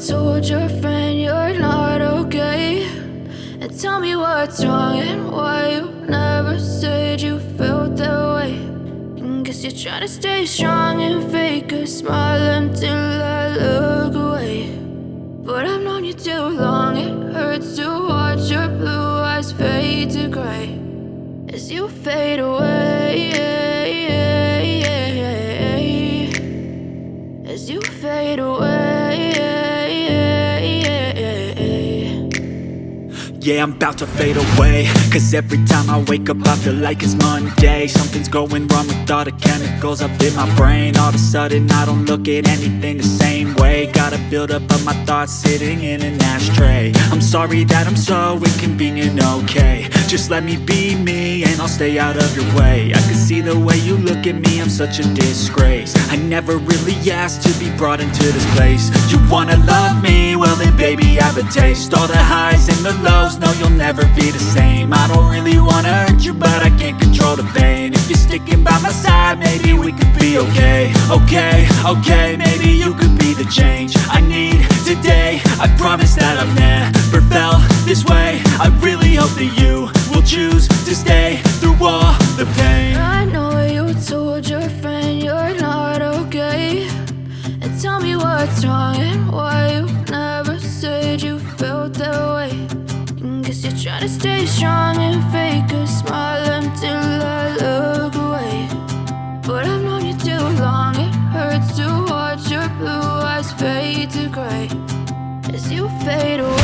told your friend you're not okay, and tell me what's wrong and why you never said you felt that way. And guess you're trying to stay strong and fake a smile until I look away. But I've known you too long, it hurts to watch your blue eyes fade to gray as you fade away, as you fade away. Yeah, I'm about to fade away, cause every time I wake up I feel like it's Monday. Something's going wrong with all the chemicals up in my brain. All of a sudden I don't look at anything the same way. Gotta build up of my thoughts sitting in an ashtray. I'm sorry that I'm so inconvenient, okay. Just let me be me and I'll stay out of your way. I can see the way you look at me, I'm such a disgrace. I never really asked to be brought into this place. You wanna love me? Well then baby I have a taste. All the highs and the lows, no you'll never be the same. I don't really wanna hurt you but I can't control the pain. If you're sticking by my side maybe we could be okay. Okay, maybe you could be the change I need today. I promise that I've never felt this way. I really hope that you will choose to stay through all the pain. I know you told your friend you're not okay, and tell me what's wrong and why you never said you felt that way. And guess you're trying to stay strong and fake a smile until I look away. But I've known you too long, it hurts to watch your blue eyes fade to gray as you fade away.